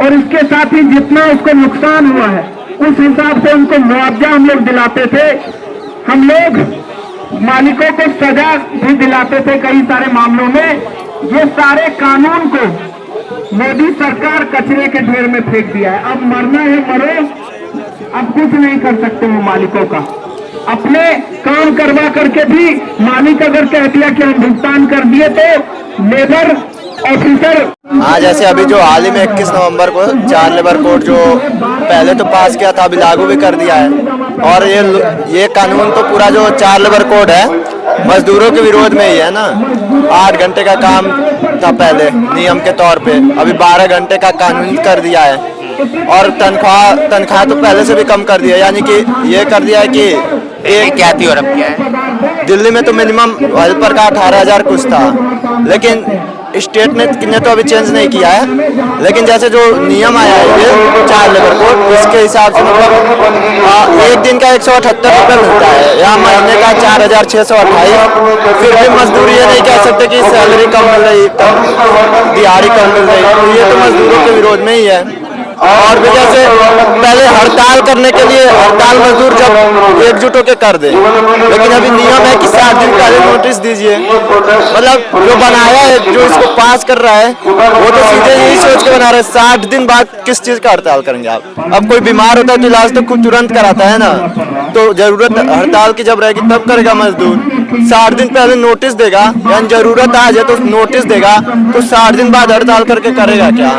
और इसके साथ ही जितना उसको नुकसान हुआ है उस हिसाब से उनको मुआवजा हम लोग दिलाते थे। हम लोग मालिकों को सजा भी दिलाते थे कई सारे मामलों में। ये सारे कानून को मोदी सरकार कचरे के ढेर में फेंक दिया है। अब मरना है मरो, अब कुछ नहीं कर सकते वो मालिकों का। अपने काम करवा करके भी मालिक अगर कह दिया कि हम भुगतान कर दिए तो लेबर ऑफिसर। हाँ, जैसे अभी जो हाल ही में 21 नवंबर को 4 लेबर कोड जो पहले तो पास किया था, अभी लागू भी कर दिया है। और ये कानून तो पूरा जो 4 लेबर कोड है मजदूरों के विरोध में ही है ना। 8 घंटे का काम था पहले नियम के तौर पे, अभी 12 घंटे का कानून कर दिया है। और तनख्वाह तो पहले से भी कम कर दिया, यानी कि ये कर दिया है कि एक क्या थी और अब क्या है। दिल्ली में तो मिनिमम हेल्पर का 18,000 कुछ था, लेकिन स्टेट ने तो अभी चेंज नहीं किया है। लेकिन जैसे जो नियम आया है ये 4 लेबर कोड, इसके हिसाब से मतलब एक दिन का 178 रुपये मिलता है या महीने का 4,628। फिर भी मजदूरी ये नहीं कह सकते कि सैलरी कम मिल रही, दिहाड़ी कम मिल रही, तो ये तो मजदूरों के विरोध में ही है। और भी जैसे पहले हड़ताल करने के लिए हड़ताल मजदूर जब एकजुट होकर कर दे, लेकिन अभी नियम है कि 7 दिन पहले नोटिस दीजिए। मतलब जो बनाया है, जो इसको पास कर रहा है, वो तो सीधे यही सोच के बना रहे हैं 60 दिन बाद किस चीज का हड़ताल करेंगे आप। अब कोई बीमार होता है तो इलाज तो खुद तुरंत कराता है ना, तो जरूरत हड़ताल की जब रहेगी तब करेगा मजदूर। 60 दिन पहले नोटिस देगा, यानी जरूरत आ जाए तो नोटिस देगा, तो 60 दिन बाद हड़ताल करके करेगा क्या?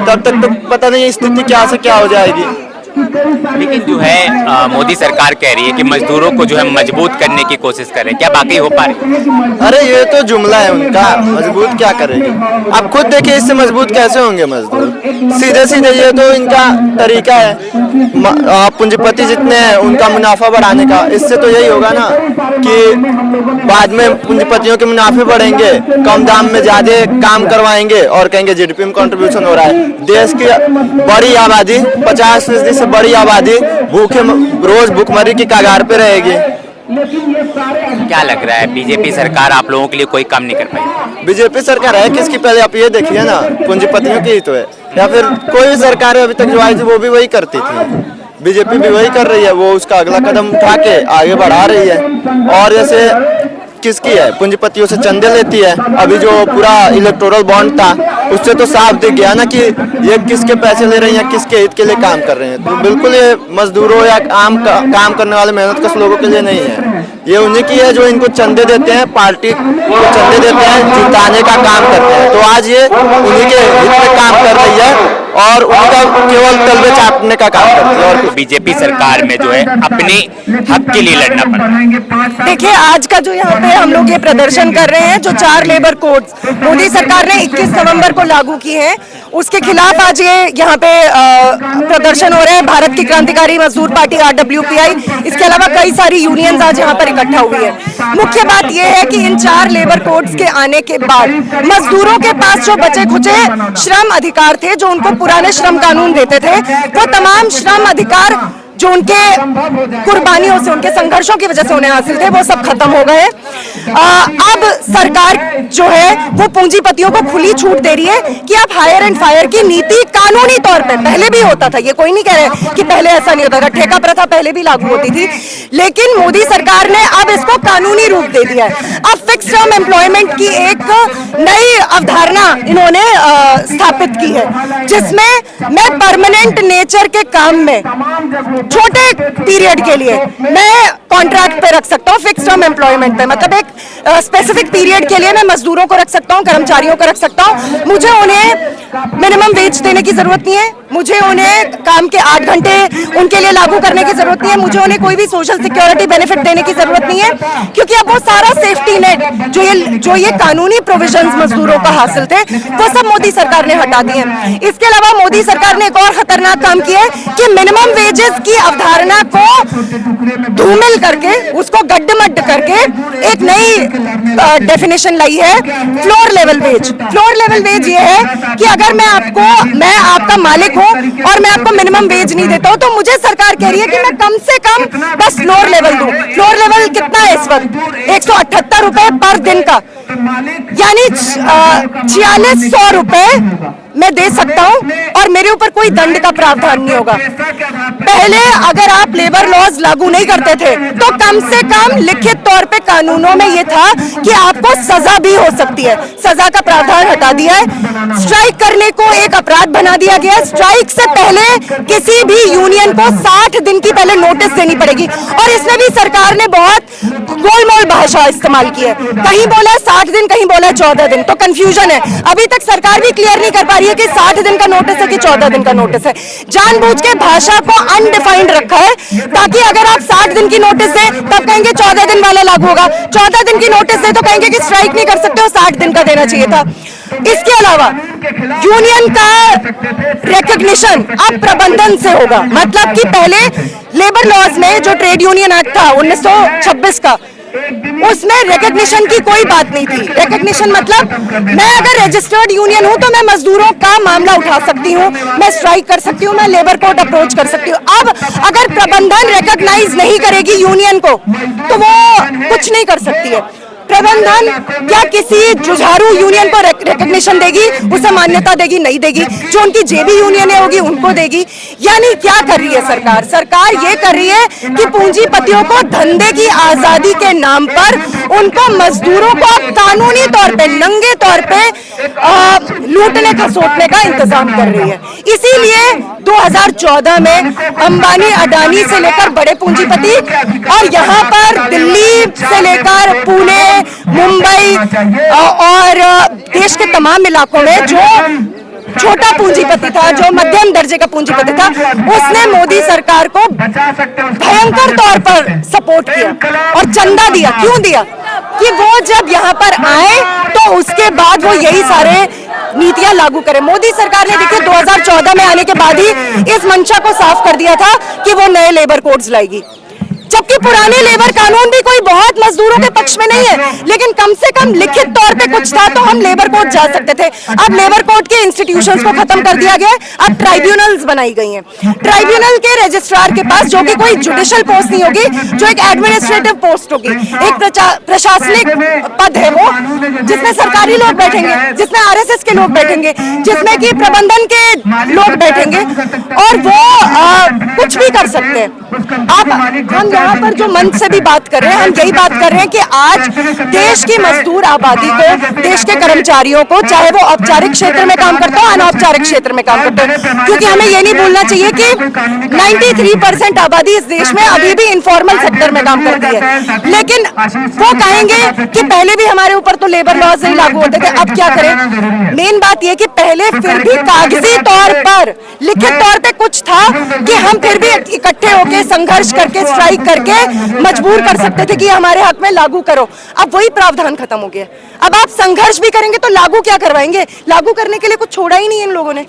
तब तक तो पता नहीं स्थिति क्या से क्या हो जाएगी। लेकिन जो है मोदी सरकार कह रही है कि मजदूरों को जो है मजबूत करने की कोशिश कर रहे हैं, क्या बाकी हो पा रही है? अरे ये तो जुमला है उनका, मजबूत क्या करेंगे? आप खुद देखिए इससे मजबूत कैसे होंगे मजदूर? सीधे सीधे ये तो इनका तरीका है, पूंजीपति जितने हैं उनका मुनाफा बढ़ाने का। इससे तो यही होगा ना कि बाद में पूंजीपतियों के मुनाफे बढ़ेंगे, कम दाम में ज्यादा काम करवाएंगे और कहेंगे जीडीपी में कंट्रीब्यूशन हो रहा है। देश की बड़ी आबादी 50% से बड़ी आबादी रोज भूखमरी की कगार पे रहेगी। क्या लग रहा है बीजेपी सरकार आप लोगों के लिए कोई काम नहीं कर पाई? बीजेपी सरकार है किसकी? पहले आप ये देखिए ना, पूंजीपतियों की ही तो है, या फिर कोई भी सरकार है अभी तक जो आई थी वो भी वही करती थी। बीजेपी भी वही कर रही है, वो उसका अगला कदम उठा के आगे बढ़ा रही है। और जैसे किसकी है, पूंजीपतियों से चंदे लेती है। अभी जो पूरा इलेक्टोरल बॉन्ड था उससे तो साफ दिख गया ना कि ये किसके पैसे ले रहे हैं, किसके हित के लिए काम कर रहे हैं। तो बिल्कुल ये मजदूरों या काम करने वाले मेहनतकश लोगों के लिए नहीं है, ये उन्हीं की है जो इनको चंदे देते हैं, पार्टी को चंदे देते हैं, जिताने का काम करते हैं। तो आज ये उन्हीं के हित में काम कर रही है और उनका केवल तलबे चाटने का काम करती है। और बीजेपी सरकार में जो है अपने हक के लिए लड़ना पड़ रहा है। देखिए, आज का जो यहाँ पे हम लोग ये प्रदर्शन कर रहे हैं, जो 4 लेबर कोड्स मोदी सरकार ने 21 नवंबर को लागू की हैं, उसके खिलाफ आज ये यहाँ पे प्रदर्शन हो रहे हैं। भारत की क्रांतिकारी मजदूर पार्टी RWPI, इसके अलावा कई सारी यूनियंस आज यहाँ पर इकट्ठा हुई है। मुख्य बात यह है कि इन 4 लेबर कोड्स के आने के बाद मजदूरों के पास जो बचे खुचे श्रम अधिकार थे, जो उनको पुराने श्रम कानून देते थे, वो तमाम श्रम अधिकार जो उनके कुर्बानियों से, उनके संघर्षों की वजह से उन्हें हासिल थे, वो सब खत्म हो गए। अब सरकार जो है वो पूंजीपतियों को खुली छूट दे रही है कि आप हायर एंड फायर की नीति कानूनी तौर पे, पहले भी होता था, ये कोई नहीं कह रहे कि पहले ऐसा नहीं होता था, ठेका प्रथा पहले भी लागू होती थी, लेकिन मोदी सरकार ने अब इसको कानूनी रूप दे दिया है। अब फिक्स टर्म एम्प्लॉयमेंट की एक नई अवधारणा इन्होंने स्थापित की है, जिसमें मैं परमानेंट नेचर के काम में छोटे पीरियड के लिए मैं कॉन्ट्रैक्ट पे रख सकता हूँ, फिक्स टर्म एम्प्लॉयमेंट पे, मतलब एक स्पेसिफिक पीरियड के लिए मैं मजदूरों को रख सकता हूँ, कर्मचारियों को रख सकता हूँ। मुझे उन्हें मिनिमम वेज देने की जरूरत नहीं है, मुझे उन्हें काम के 8 घंटे उनके लिए लागू करने की जरूरत नहीं है, मुझे उन्हें कोई भी सोशल सिक्योरिटी बेनिफिट देने की जरूरत नहीं है, क्योंकि अब वो सारा सेफ्टी नेट जो ये कानूनी प्रोविजंस मजदूरों का हासिल थे, वो सब मोदी सरकार ने हटा दिए। इसके अलावा मोदी सरकार ने एक और खतरनाक काम किया है कि मिनिमम वेजेस की अवधारणा को धूमिल करके, उसको गड्ढमड्ढ करके एक नई डेफिनेशन लाई है, floor level wage. Floor level wage ये है कि अगर मैं आपका मालिक हूं और मैं आपको मिनिमम वेज नहीं देता हूं, तो मुझे सरकार कह रही है कि मैं कम से कम बस फ्लोर लेवल दूं। फ्लोर लेवल कितना है इस वक्त? 178 रुपए पर दिन का, यानी 4600 रुपए मैं दे सकता हूं और मेरे ऊपर कोई दंड का प्रावधान नहीं होगा। पहले अगर आप लेबर लॉज लागू नहीं करते थे तो कम से कम लिखित तौर पे कानूनों में ये था कि आपको सजा भी हो सकती है। सजा का प्रावधान हटा दिया है। स्ट्राइक करने को एक अपराध बना दिया गया है। स्ट्राइक से पहले किसी भी यूनियन को 60 दिन की पहले नोटिस देनी पड़ेगी, और इसमें भी सरकार ने बहुत गोलमोल भाषा इस्तेमाल की है। कहीं बोला 60 दिन, कहीं बोला 14 दिन, तो कंफ्यूजन है। अभी तक सरकार भी क्लियर नहीं कर पा रही है कि 60 दिन का नोटिस है कि 14 दिन का नोटिस है। जानबूझ के भाषा को अनडिफाइंड रखा है ताकि अगर आप 60 दिन की नोटिस दें तब कहेंगे 14 दिन वाला लागू होगा, 14 दिन की नोटिस दे तो कहेंगे कि स्ट्राइक नहीं कर सकते हो, 60 दिन का देना चाहिए था। इसके अलावा यूनियन का रिकॉग्निशन अब प्रबंधन से होगा। मतलब कि पहले लेबर लॉज में जो ट्रेड यूनियन एक्ट था 1926 का, उसमें रिकॉग्निशन की कोई बात नहीं थी। रिकॉग्निशन मतलब मैं अगर रजिस्टर्ड यूनियन हूं तो मैं मजदूरों का मामला उठा सकती हूं, मैं स्ट्राइक कर सकती हूं, मैं लेबर कोर्ट अप्रोच कर सकती हूं। अब अगर प्रबंधन रिकॉग्नाइज नहीं करेगी यूनियन को तो वो कुछ नहीं कर सकती है। प्रबंधन क्या किसी जुझारू यूनियन को रिकॉग्निशन देगी, उसे मान्यता देगी? नहीं देगी। जो उनकी जेबी यूनियन होगी उनको देगी। यानी क्या कर रही है सरकार? सरकार ये कर रही है कि पूंजीपतियों को धंधे की आजादी के नाम पर उनको मजदूरों को कानूनी तौर पे, नंगे तौर पे लूटने खसोटने का इंतजाम कर रही है। इसीलिए 2014 में अंबानी, अडानी से लेकर बड़े पूंजीपति और यहाँ पर दिल्ली से लेकर पुणे, मुंबई और देश के तमाम इलाकों में जो छोटा पूंजीपति था, जो मध्यम दर्जे का पूंजीपति था, उसने मोदी सरकार को भयंकर तौर पर सपोर्ट किया और चंदा दिया। क्यों दिया? कि वो जब यहाँ पर आए तो उसके बाद वो यही सारे नीतियां लागू करें। मोदी सरकार ने देखिए 2014 में आने के बाद ही इस मंशा को साफ कर दिया था कि वो नए लेबर कोड्स लाएगी, जबकि पुराने लेबर कानून भी कोई बहुत मजदूरों के पक्ष में नहीं है, लेकिन कम से कम लिखित तौर पे कुछ था तो हम लेबर कोर्ट जा सकते थे। अब लेबर कोर्ट के इंस्टीट्यूशंस को खत्म कर दिया गया है, अब ट्राइब्यूनल्स बनाई गई हैं। ट्राइब्यूनल के रजिस्ट्रार के पास, जो कि कोई जुडिशियल पोस्ट नहीं होगी, जो एक एडमिनिस्ट्रेटिव पोस्ट होगी, एक प्रशासनिक पद है वो, जिसमें सरकारी लोग बैठेंगे, जिसमें आरएसएस के लोग बैठेंगे, जिसमें कि प्रबंधन के लोग बैठेंगे और वो कुछ भी कर सकते हैं। अब हम यहाँ पर जो मंच से भी बात कर रहे हैं, हम यही बात कर रहे हैं कि आज देश की मजदूर आबादी को, देश के कर्मचारियों को, चाहे वो औपचारिक क्षेत्र में काम करते हो, अनौपचारिक क्षेत्र में काम करते हो, क्योंकि हमें ये नहीं भूलना चाहिए कि 93% आबादी इस देश में अभी भी इनफॉर्मल सेक्टर में काम करती है। लेकिन वो कहेंगे कि पहले भी हमारे ऊपर तो लेबर लॉज नहीं लागू होते थे, अब क्या करें? मेन बात यह कि पहले फिर भी कागजी तौर पर, लिखित तौर पे कुछ था कि हम फिर भी इकट्ठे होकर संघर्ष करके, स्ट्राइक करके मजबूर कर सकते थे कि हमारे हक में लागू करो। अब वही प्रावधान खत्म हो गया। अब आप संघर्ष भी करेंगे तो लागू क्या करवाएंगे? लागू करने के लिए कुछ छोड़ा ही नहीं इन लोगों ने।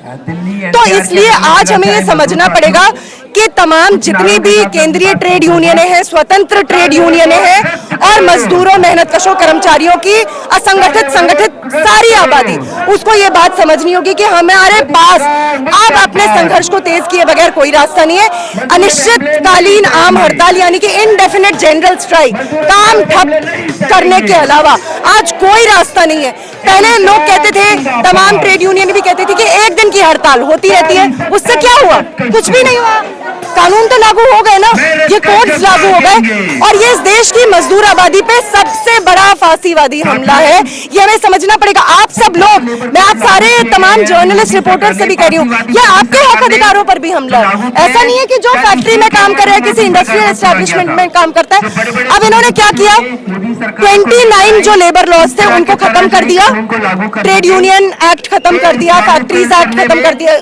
तो इसलिए आज हमें ये समझना पड़ेगा कि तमाम जितनी भी केंद्रीय ट्रेड यूनियनें हैं, स्वतंत्र ट्रेड यूनियनें हैं और मजदूरों, मेहनतकशों, कर्मचारियों की असंगठित, संगठित सारी आबादी, उसको ये बात समझनी होगी कि हमारे पास अब अपने संघर्ष को तेज किए बगैर कोई रास्ता नहीं है। अनिश्चितकालीन आम हड़ताल यानी कि इनडेफिनिट जनरल स्ट्राइक, काम ठप करने के अलावा आज कोई रास्ता नहीं है। पहले लोग कहते थे, तमाम ट्रेड यूनियन भी कहती थी कि एक दिन की हड़ताल होती रहती है, उससे क्या हुआ? कुछ भी नहीं हुआ। कानून तो लागू हो गए ना, ये कोड्स लागू हो गए और ये इस देश की मजदूर आबादी पे सबसे बड़ा फांसीवादी हमला है। ये हमें समझना पड़ेगा। आप सब लोग, मैं आप सारे तमाम जर्नलिस्ट, रिपोर्टर से भी कह रही हूँ, ये आपके हक अधिकारों पर भी हमला है। ऐसा नहीं है कि जो फैक्ट्री में काम कर रहा है, किसी इंडस्ट्रियल एस्टेब्लिशमेंट में काम करता है। अब इन्होंने क्या किया? 29 जो लेबर लॉज थे उनको खत्म कर दिया, ट्रेड यूनियन एक्ट खत्म कर दिया, फैक्ट्रीज एक्ट खत्म कर दिया,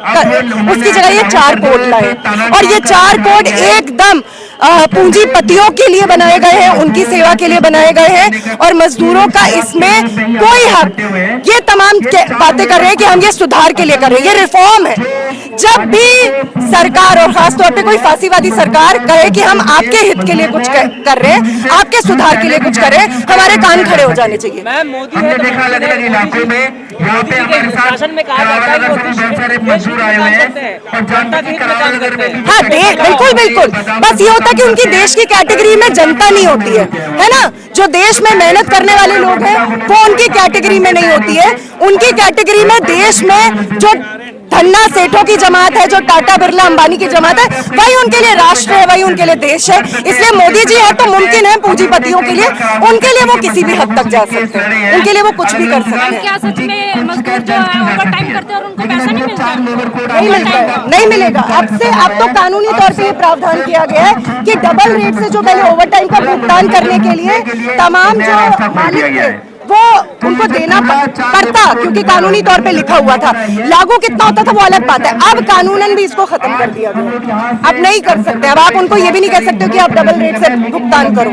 उसकी जगह ये 4 कोड लाए और ये 4 कोड एकदम पूंजीपतियों के लिए बनाए गए हैं, उनकी सेवा के लिए बनाए गए हैं और मजदूरों का इसमें कोई हक। ये तमाम बातें कर रहे हैं कि हम ये सुधार के लिए कर रहे हैं, ये रिफॉर्म है। जब भी सरकार और खासतौर पे कोई फांसीवादी सरकार कहे कि हम आपके हित के लिए कुछ कर रहे हैं, आपके सुधार के लिए कुछ कर रहे हैं, हमारे कान खड़े हो जाने चाहिए। हमने देखा अलग-अलग इलाकों में यहाँ पे हमारे साथ में कहा जाता है कि बहुत सारे मजदूर आए हुए हैं और जनता की करार नगर में, हाँ बिल्कुल बिल्कुल, बस ये होता है कि उनकी देश की कैटेगरी में जनता नहीं होती है ना? जो देश में मेहनत करने वाले लोग हैं वो उनकी कैटेगरी में नहीं होती है। उनकी कैटेगरी में देश में जो धन्ना सेठों की जमात है, जो टाटा बिरला अंबानी की जमात है, वही उनके लिए राष्ट्र है, वही उनके लिए देश है। इसलिए मोदी जी है तो मुमकिन है पूंजीपतियों के लिए, उनके लिए वो किसी भी हद तक जा सकते हैं, उनके लिए वो कुछ भी कर सकते हैं। क्या सच में मजदूर जो है ओवर टाइम करते हैं और उनको पैसा नहीं मिलता? नहीं मिलता, नहीं मिलेगा। अब तो कानूनी तौर पे ये प्रावधान किया गया है कि डबल रेट से जो पहले ओवर टाइम का भुगतान करने के लिए तमाम जो मालिक थे वो उनको देना पड़ता, क्योंकि कानूनी तौर पे लिखा हुआ था। लागू कितना होता था वो अलग बात है, अब कानूनन भी इसको खत्म कर दिया गया। अब नहीं कर सकते, अब आप उनको ये भी नहीं कह सकते कि आप डबल रेट से भुगतान करो।